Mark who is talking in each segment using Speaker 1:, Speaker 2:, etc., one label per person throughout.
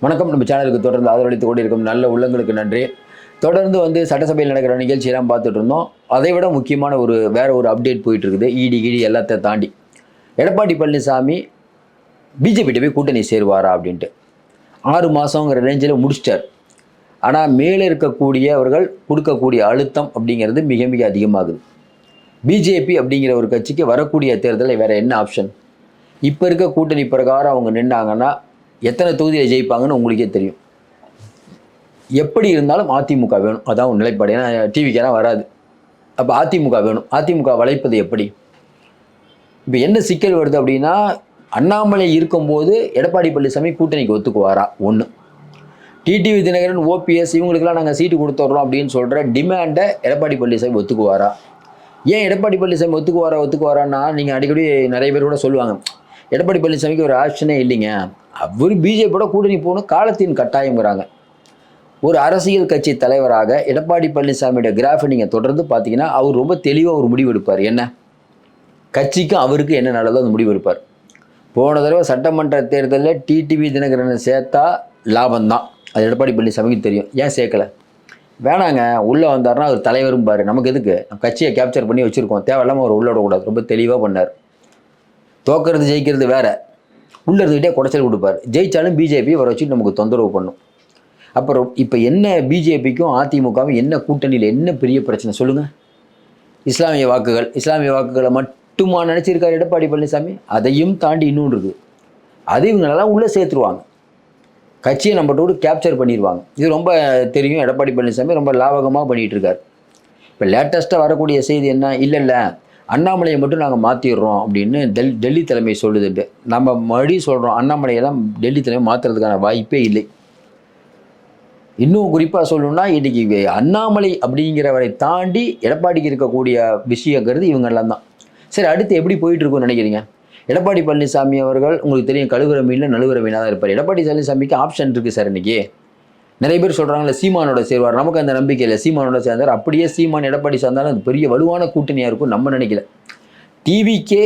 Speaker 1: வணக்கம். நம்ம சேனலுக்கு தொடர்ந்து ஆதரவளித்துக் கொண்டிருக்கும் நல்ல உள்ளங்களுக்கு நன்றி. தொடர்ந்து சட்டசபையில் நடக்கிற நிகழ்ச்சியெல்லாம் பார்த்துட்டு இருந்தோம். அதை விட முக்கியமான வேற ஒரு அப்டேட் போயிட்டு இருக்குது. இடி எல்லாத்தையும் தாண்டி எடப்பாடி பழனிசாமி பிஜேபிட்ட போய் கூட்டணி சேருவாரா அப்படின்ட்டு 6 மாதங்கிற ரேஞ்சில் முடிச்சிட்டார். ஆனால் மேலே இருக்கக்கூடியவர்கள் கொடுக்கக்கூடிய அழுத்தம் அப்படிங்கிறது மிக மிக அதிகமாகுது. பிஜேபி அப்படிங்கிற ஒரு கட்சிக்கு வரக்கூடிய தேர்தலில் வேறு என்ன ஆப்ஷன்? இப்போ இருக்க கூட்டணி பிரகாரம் அவங்க நின்னாங்கன்னா எத்தனை தொகுதியில் ஜெயிப்பாங்கன்னு உங்களுக்கே தெரியும். எப்படி இருந்தாலும் அதிமுக வேணும், அதான் ஒரு நிலைப்பாடு. ஏன்னா டிவிக்கெல்லாம் வராது. அப்போ அதிமுக வேணும். அதிமுக வளைப்பது எப்படி? இப்போ என்ன சிக்கல் வருது அப்படின்னா, அண்ணாமலை இருக்கும்போது எடப்பாடி பழனிசாமி கூட்டணிக்கு ஒத்துக்குவாரா? ஒன்று. டிடிவி தினகரன், ஓபிஎஸ் இவங்களுக்கெல்லாம் நாங்கள் சீட்டு கொடுத்துட்றோம் அப்படின்னு சொல்கிற டிமாண்டை எடப்பாடி பழனிசாமி ஒத்துக்குவாரா? ஏன் எடப்பாடி பழனிசாமி ஒத்துக்குவாரான்னா, நீங்கள் அடிக்கடி நிறைய பேர் கூட சொல்லுவாங்க, எடப்பாடி பழனிசாமிக்கு ஒரு ஆப்ஷனே இல்லைங்க, அவர் பிஜேபியோட கூட்டணி போகணும், காலத்தின் கட்டாயங்கிறாங்க. ஒரு அரசியல் கட்சி தலைவராக எடப்பாடி பழனிசாமியோட கிராஃபை நீங்கள் தொடர்ந்து பார்த்தீங்கன்னா, அவர் ரொம்ப தெளிவாக ஒரு முடிவு எடுப்பார். என்ன கட்சிக்கும் அவருக்கு என்ன நல்லதோ அந்த முடிவு எடுப்பார். போன தடவை சட்டமன்ற தேர்தலில் டிடிவி தினகரனை சேர்த்தா லாபம்தான், அது எடப்பாடி பழனிசாமிக்கு தெரியும். ஏன் சேர்க்கலை? வேணாங்க, உள்ளே வந்தார்னா அவர் தலைவரும் பாரு, நமக்கு எதுக்கு, கட்சியை கேப்சர் பண்ணி வச்சுருக்கோம், தேவையில்லாமல் அவர் உள்ள விடக்கூடாது. ரொம்ப தெளிவாக பண்ணார். தோக்கிறது ஜெயிக்கிறது வேற, உள்ளே இருந்துக்கிட்டே குடைச்சல் கொடுப்பார். ஜெயிச்சாலும் பிஜேபி வர வச்சுட்டு நமக்கு தொந்தரவு பண்ணும். அப்புறம் இப்போ என்ன பிஜேபிக்கும் அதிமுகவும் என்ன கூட்டணியில் என்ன பெரிய பிரச்சனை சொல்லுங்கள்? இஸ்லாமிய வாக்குகளை மட்டுமா நினச்சிருக்காரு எடப்பாடி பழனிசாமி? அதையும் தாண்டி இன்னொன்று இருக்குது. அது இவங்களெல்லாம் உள்ளே சேர்த்துருவாங்க, கட்சியை நம்மகிட்ட கேப்சர் பண்ணிடுவாங்க. இது ரொம்ப தெரியும். எடப்பாடி பழனிசாமி ரொம்ப லாபகமாக பண்ணிகிட்டு இருக்கார். இப்போ லேட்டஸ்ட்டாக வரக்கூடிய செய்தி என்ன? இல்லை அண்ணாமலையை மட்டும் நாங்கள் மாற்றிடுறோம் அப்படின்னு டெல்லி தலைமை சொல்லுதுட்டு. நம்ம மறுபடியும் சொல்கிறோம், அண்ணாமலையெல்லாம் டெல்லி தலைமை மாற்றுறதுக்கான வாய்ப்பே இல்லை. இன்னும் குறிப்பாக சொல்லணும்னா, இன்றைக்கி அண்ணாமலை அப்படிங்கிறவரை தாண்டி எடப்பாடிக்கு இருக்கக்கூடிய விஷயங்கிறது இவங்கெல்லாம் தான். சரி, அடுத்து எப்படி போயிட்டுருக்குன்னு நினைக்கிறீங்க? எடப்பாடி பழனிசாமி அவர்கள் உங்களுக்கு தெரியும், கழுவுற மீனில் நழுவுற மீனாக தான் இருப்பார். எடப்பாடி பழனிசாமிக்கு ஆப்ஷன் இருக்குது சார். இன்றைக்கி நிறைய பேர் சொல்கிறாங்களே சீமானோட சேருவார். நமக்கு அந்த நம்பிக்கை இல்லை. சீமானோட சேர்ந்தார். அப்படியே சீமான் எடப்பாடி சேர்ந்தாலும் அது பெரிய வலுவான கூட்டணியாக இருக்கும் நம்ம நினைக்கல. டிவிக்கே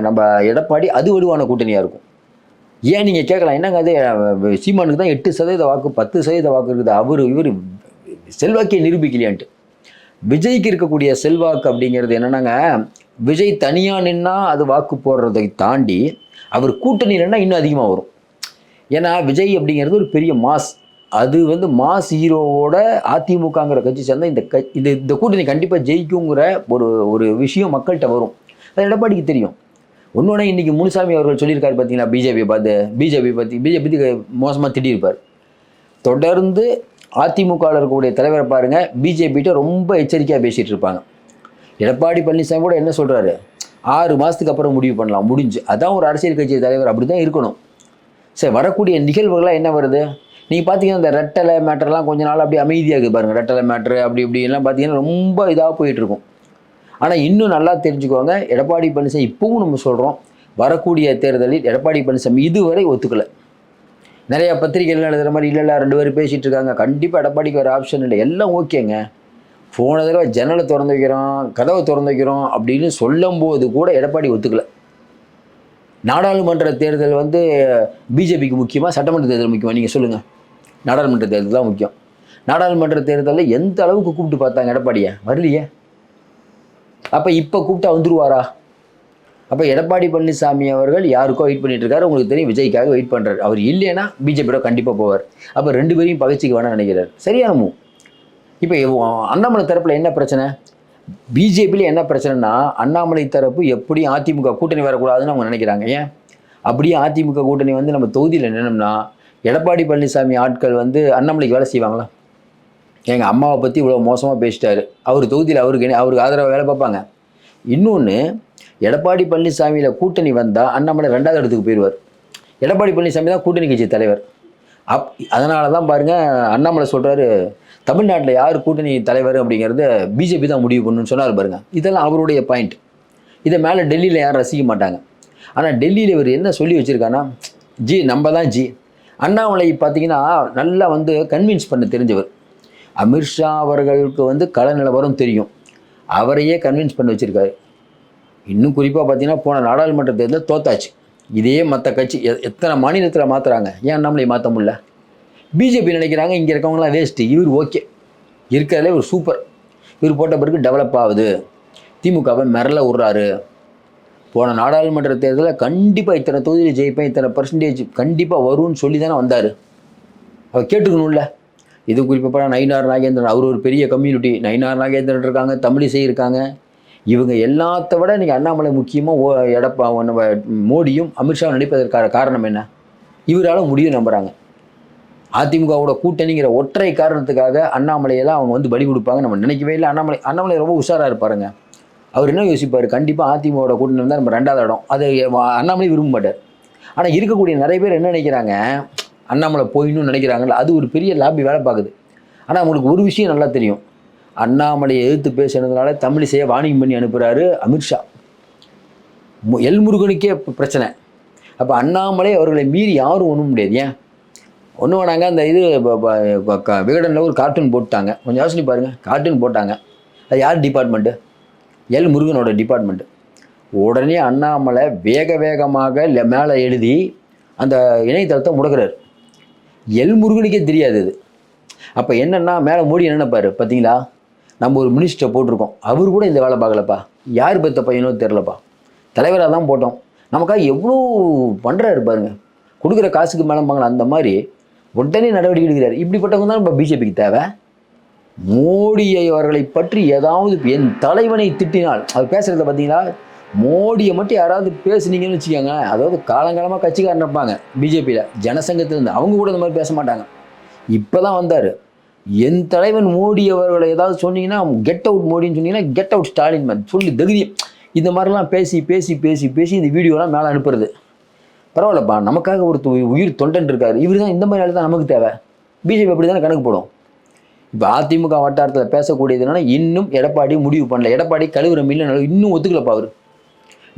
Speaker 1: நம்ம எடப்பாடி அது வலுவான கூட்டணியாக இருக்கும். ஏன் நீங்கள் கேட்கலாம், என்னங்க அது சீமானுக்கு தான் 8% வாக்கு 10% வாக்கு இருக்குது, இவர் செல்வாக்கை நிரூபிக்கலையான்ட்டு. விஜய்க்கு இருக்கக்கூடிய செல்வாக்கு அப்படிங்கிறது என்னென்னாங்க, விஜய் தனியாக நின்னா அது வாக்கு போடுறதை தாண்டி அவர் கூட்டணியிலன்னா இன்னும் அதிகமாக வரும். ஏன்னா விஜய் அப்படிங்கிறது ஒரு பெரிய மாஸ். அது மாஸ் ஹீரோவோட அதிமுகங்கிற கட்சி சேர்ந்தால் இந்த கூட்டணி கண்டிப்பாக ஜெயிக்குங்கிற ஒரு விஷயம் மக்கள்கிட்ட வரும். அது எடப்பாடிக்கு தெரியும். ஒன்று இன்றைக்கி முனுசாமி அவர்கள் சொல்லியிருக்காரு பார்த்தீங்களா, பிஜேபி பற்றி மோசமாக திட்டியிருப்பார். தொடர்ந்து அதிமுகவில் இருக்கக்கூடிய தலைவரை பாருங்கள், பிஜேபிகிட்ட ரொம்ப எச்சரிக்கையாக பேசிகிட்டு இருப்பாங்க. எடப்பாடி பழனிசாமி கூட என்ன சொல்கிறாரு, 6 மாதத்துக்கு அப்புறம் முடிவு பண்ணலாம், முடிஞ்சு. அதான் ஒரு அரசியல் கட்சி தலைவர், அப்படி தான் இருக்கணும். சரி, வரக்கூடிய நிகழ்வுகள்லாம் என்ன வருது? நீங்கள் பார்த்தீங்கன்னா இந்த ரெட்டலை மேட்டர்லாம் கொஞ்ச நாள் அப்படி அமைதியாக இருக்குது பாருங்கள். ரெட்டலை மேட்ரு அப்படி இப்படிலாம் பார்த்தீங்கன்னா ரொம்ப இதாக போயிட்டுருக்கும். ஆனால் இன்னும் நல்லா தெரிஞ்சுக்கோங்க, எடப்பாடி பழனிசாமி இப்பவும் நம்ம சொல்கிறோம், வரக்கூடிய தேர்தலில் எடப்பாடி பழனிசாமி இதுவரை ஒத்துக்கலை. நிறையா பத்திரிகைகள் எழுதுகிற மாதிரி இல்லை 2 பேர் பேசிகிட்டு இருக்காங்க, கண்டிப்பாக எடப்பாடிக்கு ஒரு ஆப்ஷன் இல்லை, எல்லாம் ஓகேங்க. போன தடவை ஜன்னலை திறந்து வைக்கிறோம், கதவை திறந்து வைக்கிறோம் அப்படின்னு சொல்லும்போது கூட எடப்பாடி ஒத்துக்கலை. நாடாளுமன்ற தேர்தல் பிஜேபிக்கு முக்கியமாக, சட்டமன்ற தேர்தல் முக்கியமாக? நீங்கள் சொல்லுங்கள். நாடாளுமன்ற தேர்தல் தான் முக்கியம். நாடாளுமன்ற தேர்தலில் எந்த அளவுக்கு கூப்பிட்டு பார்த்தாங்க எடப்பாடியை? வரலையே. அப்போ இப்போ கூப்பிட்டா வந்துருவாரா? அப்போ எடப்பாடி பழனிசாமி அவர்கள் யாருக்கோ வெயிட் பண்ணிட்டு இருக்காரு. உங்களுக்கு தெரியும், விஜய்க்காக வெயிட் பண்ணுறாரு. அவர் இல்லைன்னா பிஜேபியோட கண்டிப்பாக போவார். அப்போ 2 பேரையும் பகைச்சிக்க வேணாம் நினைக்கிறார். சரியான மூவ். இப்போ அண்ணாமலை தரப்பில் என்ன பிரச்சனை? பிஜேபியில் என்ன பிரச்சனைனா, அண்ணாமலை தரப்பு எப்படியும் அதிமுக கூட்டணி வரக்கூடாதுன்னு அவங்க நினைக்கிறாங்க. ஏன் அப்படியே அதிமுக கூட்டணி நம்ம தொகுதியில் நின்னோம்னா எடப்பாடி பழனிசாமி ஆட்கள் அண்ணாமலைக்கு வேலை செய்வாங்களா? எங்கள் அம்மாவை பற்றி இவ்வளோ மோசமாக பேசிட்டாரு, அவர் தொகுதியில் அவருக்கு ஆதரவாக வேலை பார்ப்பாங்க. இன்னொன்று, எடப்பாடி பழனிசாமியில் கூட்டணி வந்தால் அண்ணாமலை 2வது இடத்துக்கு போயிடுவார். எடப்பாடி பழனிசாமி தான் கூட்டணி கட்சி தலைவர். அதனால தான் பாருங்கள், அண்ணாமலை சொல்கிறாரு, தமிழ்நாட்டில் யார் கூட்டணி தலைவர் அப்படிங்கிறத பிஜேபி தான் முடிவு பண்ணணும்னு சொன்னார் பாருங்கள். இதெல்லாம் அவருடைய பாயிண்ட். இதை மேலே டெல்லியில் யாரும் ரசிக்க மாட்டாங்க. ஆனால் டெல்லியில் இவர் என்ன சொல்லி வச்சுருக்கான்னா, நம்ம தான் அண்ணாமலை பார்த்தீங்கன்னா நல்லா கன்வின்ஸ் பண்ண தெரிஞ்சவர். அமித்ஷா அவர்களுக்கு கள நிலவரம் தெரியும், அவரையே கன்வின்ஸ் பண்ண வச்சுருக்காரு. இன்னும் குறிப்பாக பார்த்தீங்கன்னா, போன நாடாளுமன்ற தேர்தலில் தோத்தாச்சு. இதே மற்ற கட்சி எத்தனை மாநிலத்தில் மாற்றுறாங்க, ஏன் நம்மளே மாற்ற முடியல? பிஜேபி நினைக்கிறாங்க இங்கே இருக்கவங்களாம் வேஸ்ட்டு, இவர் ஓகே, இருக்கிறதுலே ஒரு சூப்பர், இவர் போட்ட பிறகு டெவலப் ஆகுது, திமுகவை மிரள விட்றாரு. போன நாடாளுமன்ற தேர்தலில் கண்டிப்பாக இத்தனை தொகுதியில் ஜெயிப்பேன், இத்தனை பர்சன்டேஜ் கண்டிப்பாக வரும்னு சொல்லி தானே வந்தார். அவர் கேட்டுக்கணும்ல. இது குறிப்பாக நயினார் நாகேந்திரன், அவர் ஒரு பெரிய கம்யூனிட்டி. நயினார் நாகேந்திரன் இருக்காங்க, தமிழிசை இருக்காங்க. இவங்க எல்லாத்த விட இன்றைக்கி அண்ணாமலை முக்கியமாக மோடியும் அமித்ஷா நினைப்பதற்கான காரணம் என்ன? இவரால் முடியும் நம்புகிறாங்க. அதிமுகவோட கூட்டணிங்கிற ஒற்றை காரணத்துக்காக அண்ணாமலையெல்லாம் அவங்க வந்து பலி கொடுப்பாங்க நம்ம நினைக்கவே இல்லை. அண்ணாமலை ரொம்ப உஷாராக இருப்பாருங்க. அவர் என்ன யோசிப்பார், கண்டிப்பாக அதிமுகவோட கூட்டணி இருந்தால் நம்ம 2வது இடம், அது அண்ணாமலை விரும்ப மாட்டார். ஆனால் இருக்கக்கூடிய நிறைய பேர் என்ன நினைக்கிறாங்க, அண்ணாமலை போயிடணும்னு நினைக்கிறாங்கல்ல, அது ஒரு பெரிய லாபி வேலை பார்க்குது. ஆனால் அவங்களுக்கு ஒரு விஷயம் நல்லா தெரியும், அண்ணாமலையை எதிர்த்து பேசுனதுனால தமிழிசையை வார்னிங் பண்ணி அனுப்புகிறாரு அமித்ஷா. எல்முருகனுக்கே பிரச்சனை. அப்போ அண்ணாமலை அவர்களை மீறி யாரும் ஒன்றும் முடியாது. ஏன் ஒன்று வேணாங்க, அந்த இது விகடனில் ஒரு கார்ட்டூன் போட்டாங்க, கொஞ்சம் யோசனை பாருங்கள். கார்ட்டூன் போட்டாங்க, அது யார் டிபார்ட்மெண்ட்டு? எல் முருகனோட டிபார்ட்மெண்ட்டு. உடனே அண்ணாமலை வேகமாக மேலே எழுதி அந்த இணையதளத்தை முடக்கிறார். எல் முருகனுக்கே தெரியாது இது. அப்போ என்னென்னா மேலே மோடி என்னென்னப்பார் பார்த்தீங்களா, நம்ம ஒரு மினிஸ்டரை போட்டிருக்கோம், அவர் கூட இந்த வேலை பார்க்கலப்பா, யார் பெற்ற பையனோ தெரிலப்பா, தலைவராக தான் போட்டோம், நமக்காக எவ்வளோ பண்ணுறாரு பாருங்க, கொடுக்குற காசுக்கு மேலே பாங்களா, அந்த மாதிரி உடனே நடவடிக்கை எடுக்கிறார். இப்படிப்பட்டவங்க தான் நம்ம பிஜேபிக்கு தேவை. மோடியை அவர்களை பற்றி ஏதாவது என் தலைவனை திட்டினால், அவர் பேசுகிறத பார்த்தீங்களா, மோடியை மட்டும் யாராவது பேசுனீங்கன்னு வச்சுக்கோங்க, அதாவது காலங்காலமாக கட்சிக்காரன் இருப்பாங்க பிஜேபியில், ஜனசங்கத்திலேருந்து, அவங்க கூட இந்த மாதிரி பேச மாட்டாங்க. இப்போ தான் வந்தார். என் தலைவன் மோடி அவர்களை ஏதாவது சொன்னீங்கன்னா, கெட் அவுட் மோடின்னு சொன்னீங்கன்னா, கெட் அவுட் ஸ்டாலின் மாதிரி சொல்லி தைரியம், இந்த மாதிரிலாம் பேசி பேசி பேசி பேசி இந்த வீடியோலாம் மேலே அனுப்புறது. பரவாயில்லப்பா, நமக்காக ஒரு உயிர் தொண்டன் இருக்கார், இவர் தான், இந்த மாதிரி ஆள் தான் நமக்கு தேவை. பிஜேபி அப்படி தானே கணக்கு போடும். இப்போ அதிமுக வட்டாரத்தில் பேசக்கூடியதுனால இன்னும் எடப்பாடி முடிவு பண்ணல. எடப்பாடி கழுவுற மீன் இன்னும் ஒத்துக்கலப்பா. அவர்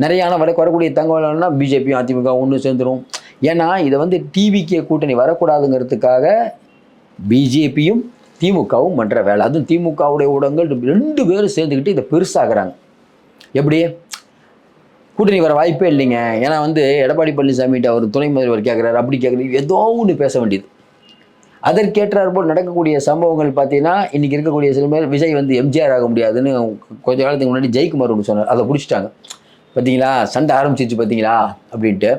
Speaker 1: நிறைய ஆனால் வரக்கூடிய தகவல்னா பிஜேபியும் அதிமுக ஒன்று சேர்ந்துடும். ஏன்னா இதை வந்து டிவிகே கூட்டணி வரக்கூடாதுங்கிறதுக்காக பிஜேபியும் திமுகவும் பண்ணுற வேலை. அதுவும் திமுகவுடைய ஊடகங்கள் 2 பேரும் சேர்ந்துக்கிட்டு இதை பெருசாகிறாங்க. எப்படி கூட்டணி வர வாய்ப்பே இல்லைங்க. ஏன்னா வந்து எடப்பாடி பழனிசாமிகிட்ட அவர் துணை முதல்வர் கேட்குறாரு, அப்படி கேட்குறாரு, ஏதோ ஒன்று பேச வேண்டியது. அதற்கேற்றார் போல் நடக்கக்கூடிய சம்பவங்கள் பார்த்தீங்கன்னா, இன்றைக்கி இருக்கக்கூடிய சில பேர் விஜய் வந்து எம்ஜிஆர் ஆக முடியாதுன்னு கொஞ்சம் காலத்துக்கு முன்னாடி ஜெயக்குமார் ஒன்று சொன்னார், அதை பிடிச்சிட்டாங்க. பார்த்தீங்களா, சண்டை ஆரம்பிச்சிச்சு பார்த்தீங்களா அப்படின்ட்டு.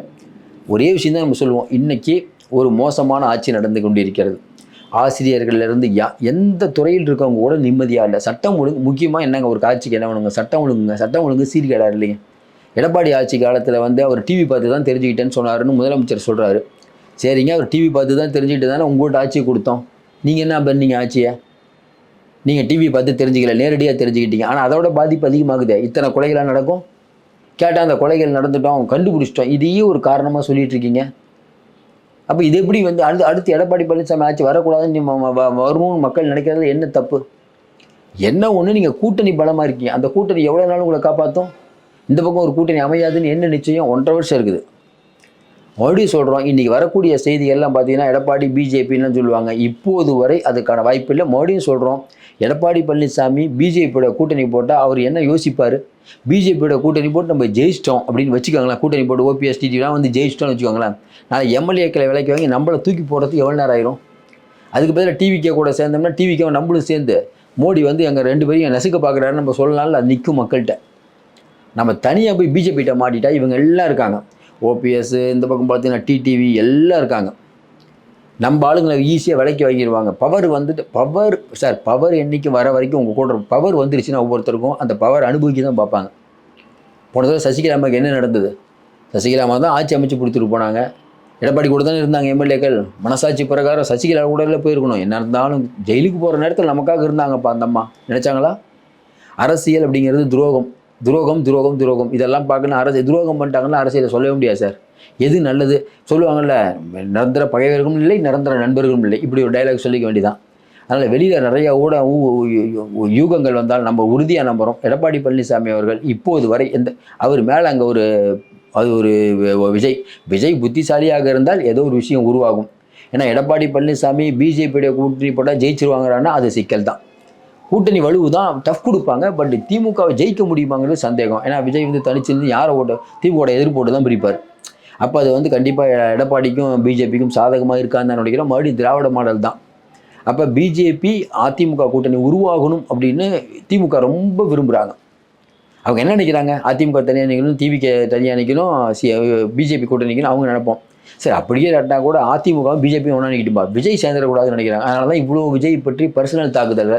Speaker 1: ஒரே விஷயம் தான் நம்ம சொல்லுவோம், இன்றைக்கி ஒரு மோசமான ஆட்சி நடந்து கொண்டு இருக்கிறது. ஆசிரியர்கள்லேருந்து எந்த துறையில் இருக்கவங்க கூட நிம்மதியாக இல்லை. சட்டம் ஒழுங்கு முக்கியமாக என்னங்க, ஒரு ஆட்சிக்கு என்ன வேணுங்க, சட்டம் ஒழுங்குங்க. சட்டம் ஒழுங்கு சீர்கேடாக இல்லைங்க. எடப்பாடி ஆட்சி காலத்தில் வந்து அவர் டிவி பார்த்து தான் தெரிஞ்சுக்கிட்டேன்னு சொன்னாருன்னு முதலமைச்சர் சொல்கிறாரு. சரிங்க, அவர் டிவி பார்த்து தான் தெரிஞ்சுக்கிட்டு தானே உங்கள்கிட்ட ஆட்சியை கொடுத்தோம். நீங்கள் என்ன பண்ணீங்க ஆட்சியை? நீங்கள் டிவி பார்த்து தெரிஞ்சுக்கல, நேரடியாக தெரிஞ்சுக்கிட்டீங்க. ஆனால் அதோட பாதிப்பு அதிகமாகுது. இத்தனை கொலைகளாக நடக்கும், கேட்டால் அந்த கொலைகள் நடந்துட்டோம், கண்டுபிடிச்சிட்டோம், இதையே ஒரு காரணமாக சொல்லிட்டு இருக்கீங்க. அப்போ இது எப்படி வந்து அடுத்து எடப்பாடி பழனிசாமி ஆட்சி வரக்கூடாதுன்னு வரணும்னு மக்கள் நினைக்கிறதுல என்ன தப்பு? என்ன ஒன்று, நீங்கள் கூட்டணி பலமாக இருக்கீங்க, அந்த கூட்டணி எவ்வளோ நாளும் உங்களை காப்பாற்றும்? இந்த பக்கம் ஒரு கூட்டணி அமையாதுன்னு என்ன நிச்சயம்? 1.5 வருஷம் இருக்குது. மறுபடியும் சொல்கிறோம், இன்றைக்கி வரக்கூடிய செய்திகள்லாம் பார்த்தீங்கன்னா எடப்பாடி பிஜேபின்னு சொல்லுவாங்க. இப்போது வரை அதுக்கான வாய்ப்பு இல்லை. மறுபடியும் சொல்கிறோம், எடப்பாடி பழனிசாமி பிஜேபியோட கூட்டணி போட்டால் அவர் என்ன யோசிப்பார்? பிஜேபியோட கூட்டணி போட்டு நம்ம ஜெயிச்சிட்டோம் அப்படின்னு வச்சுக்கோங்களேன், கூட்டணி போட்டு ஓபிஎஸ் டிடிலாம் வந்து ஜெயிச்சிட்டோம்னு வச்சுக்கோங்களேன், நான் எம்எல்ஏக்களை விலைக்கு வாங்கி நம்மளை தூக்கி போடுறதுக்கு எவ்வளோ நேரம் ஆயிரும்? அதுக்கு பதிலாக டிவிக்கே கூட சேர்ந்தோம்னா டிவிக்கே நம்மளும் சேர்ந்து மோடி வந்து எங்கள் 2 பேரையும் நசுக்க பார்க்குறாருன்னு நம்ம சொல்லலாம்ல, அது நிற்கும் மக்கள்கிட்ட. நம்ம தனியாக போய் பிஜேபிகிட்ட மாட்டிட்டா இவங்க எல்லாம் இருக்காங்க, ஓபிஎஸ், இந்த பக்கம் பார்த்தீங்கன்னா டிடிவி எல்லாம் இருக்காங்க, நம்ம ஆளுங்களை ஈஸியாக விலைக்கு வாங்கிடுவாங்க. பவர் வந்துட்டு பவர் என்றைக்கு வர வரைக்கும் உங்கள் கூட பவர் வந்துருச்சுன்னா ஒவ்வொருத்தருக்கும் அந்த பவர் அனுபவிக்க தான் பார்ப்பாங்க. போன தடவை சசிகலாமாவுக்கு என்ன நடந்தது? சசிகலாமா தான் ஆட்சி அமைச்சு கொடுத்துட்டு போனாங்க. எடப்பாடி கூட தானே இருந்தாங்க எம்எல்ஏக்கள். மனசாட்சி பிரகாரம் சசிகலா கூட போயிருக்கணும். என்ன இருந்தாலும் ஜெயிலுக்கு போகிற நேரத்தில் நமக்காக இருந்தாங்கப்பா அந்த அம்மா. நினச்சாங்களா? அரசியல் அப்படிங்கிறது துரோகம் துரோகம் துரோகம் துரோகம் இதெல்லாம் பார்க்கணும். துரோகம் பண்ணிட்டாங்கன்னா அரசியலை சொல்லவே முடியாது சார். எது நல்லது சொல்லுவாங்கள்ல, நிரந்தர பகைவர்களும் இல்லை, நிரந்தர நண்பர்களும் இல்லை, இப்படி ஒரு டைலாக் சொல்லிக்க வேண்டியதான். அதனால் வெளியில் நிறைய யூகங்கள் வந்தால் நம்ம உறுதியாக நம்புகிறோம். எடப்பாடி பழனிசாமி அவர்கள் இப்போது வரை அவர் மேலே அங்கே ஒரு விஜய் புத்திசாலியாக இருந்தால் ஏதோ ஒரு விஷயம் உருவாகும். ஏன்னா எடப்பாடி பழனிசாமி பிஜேபியோட கூட்டணி போட்டால் ஜெயிச்சிருவாங்கிறான்னா அது சிக்கல் தான். கூட்டணி வலுவு தான், டஃப் கொடுப்பாங்க. பட் திமுகவை ஜெயிக்க முடியுமாங்கிறது சந்தேகம். ஏன்னா விஜய் வந்து தனிச்சிருந்து யாரை திமுக எதிர்ப்போட்டு தான் பிரிப்பார். அப்போ அது வந்து கண்டிப்பாக எடப்பாடிக்கும் பிஜேபிக்கும் சாதகமாக இருக்கான்னு தான் நினைக்கிறோம். மறுபடியும் திராவிட மாடல் தான். அப்போ பிஜேபி அதிமுக கூட்டணி உருவாகணும் அப்படின்னு திமுக ரொம்ப விரும்புகிறாங்க. அவங்க என்ன நினைக்கிறாங்க? அதிமுக தனியாக நிற்கணும், டிவிக்கு தனியாக நிற்கணும், பிஜேபி கூட்டணி நிற்கணும் அவங்க நினைப்போம். சரி அப்படியே இல்லாட்டினா கூட அதிமுக பிஜேபி ஒன்றா நிற்கிட்டுப்பா, விஜய் சேர்ந்துடக்கூடாதுன்னு நினைக்கிறாங்க. அதனால தான் இவ்வளோ விஜய் பற்றி பர்சனல் தாக்குதல்.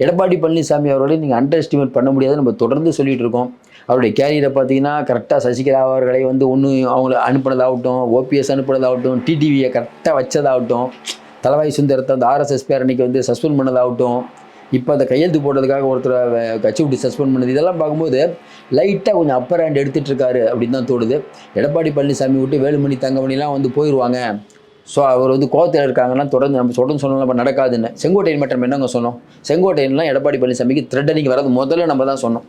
Speaker 1: எடப்பாடி பழனிசாமி அவர்களை நீங்கள் அண்டர் எஸ்டிமேட் பண்ண முடியாது, நம்ம தொடர்ந்து சொல்லிட்டு இருக்கோம். அவருடைய கேரியரை பார்த்தீங்கன்னா கரெக்டாக சசிகலா அவர்களை வந்து ஒன்று அவங்கள அனுப்புனதாகட்டும், ஓபிஎஸ் அனுப்புனதாகட்டும், டிடிவியை கரெக்டாக வச்சதாகட்டும், தலவாய் சுந்தரத்தை அந்த ஆர்எஸ்எஸ் பேரணிக்கு வந்து சஸ்பெண்ட் பண்ணதாகட்டும், இப்போ அந்த கையெழுத்து போடுறதுக்காக ஒருத்தர் கட்சி விட்டு சஸ்பெண்ட் பண்ணது, இதெல்லாம் பார்க்கும்போது லைட்டாக கொஞ்சம் அப்பர் ஹேண்ட் எடுத்துகிட்டு இருக்காரு அப்படின்னு தான் தோணுது. எடப்பாடி பழனிசாமி விட்டு வேலுமணி தங்கமணிலாம் வந்து போயிடுவாங்க, ஸோ அவர் வந்து கோவத்தில் இருக்காங்கன்னா தொடர்ந்து நம்ம சொன்னோம் நம்ம நடக்காதுன்னு. செங்கோட்டையன் மட்டும் என்னங்க சொன்னோம்? செங்கோட்டையன்லாம் எடப்பாடி பழனிசாமிக்கு த்ரெட்டனிங் வராது முதல்ல நம்ம தான் சொன்னோம்.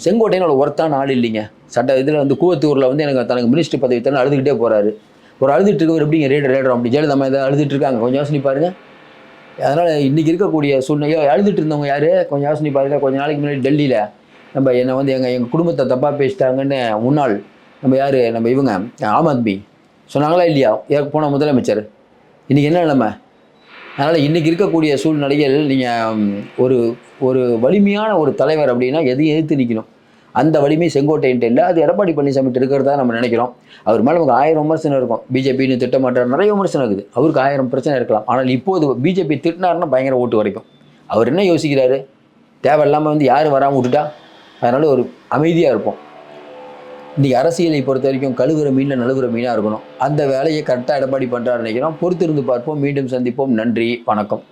Speaker 1: செங்கோட்டையன் ஒரு ஒர்த்தான ஆள் இல்லைங்க. சட்ட இதில் வந்து கூவத்தூரில் வந்து எனக்கு தனக்கு மினிஸ்டர் பதவி தரணும் அழுதுகிட்டே போகிறாரு. ஒரு அழுதுட்டு இருக்கவர் எப்படிங்க ரேடர் அப்படி ஜெயலலிதா ஏதாவது அழுதுட்டு இருக்காங்க? கொஞ்சம் யோசனை பாருங்கள். அதனால் இன்றைக்கி இருக்கக்கூடிய சூழ்நிலையோ அழுதுட்டு இருந்தவங்க யார்? கொஞ்சம் யோசனை பாருங்க. கொஞ்சம் நாளைக்கு முன்னாடி டெல்லியில் நம்ம என்னை வந்து எங்கள் குடும்பத்தை தப்பாக பேசிட்டாங்கன்னு முன்னாள் நம்ம யார் நம்ம இவங்க ஆம் ஆத்மி சொன்னாங்களா இல்லையா? போன முதலமைச்சர் இன்றைக்கி என்ன நிலைமை? அதனால் இன்றைக்கி இருக்கக்கூடிய சூழ்நிலையில் நீங்கள் ஒரு ஒரு வலிமையான ஒரு தலைவர் அப்படின்னா எதையும் எதிர்த்து நிற்கணும். அந்த வலிமை செங்கோட்டையன்ட்டு இல்லை, அது எடப்பாடி பழனிசாமிட்டு இருக்கிறதா நம்ம நினைக்கிறோம். அவர் மேலே நமக்கு 1000 விமர்சனம் இருக்கும். பிஜேபின்னு திட்டமாட்டார், நிறைய விமர்சனம் இருக்குது. அவருக்கு 1000 பிரச்சனை இருக்கலாம். ஆனால் இப்போது பிஜேபி திட்டினார்னா பயங்கர ஓட்டு வரைக்கும். அவர் என்ன யோசிக்கிறாரு? தேவையில்லாமல் வந்து யார் வராமல் விட்டுட்டா, அதனால் ஒரு அமைதியாக இருப்போம். இன்றைக்கி அரசியலை பொறுத்த வரைக்கும் கழுவுற மீனில் நழுவுற மீனாக இருக்கணும். அந்த வேலையை கரெக்டாக எடப்பாடி பண்ணுறாரு நினைக்கிறோம். பொறுத்திருந்து பார்ப்போம். மீண்டும் சந்திப்போம். நன்றி, வணக்கம்.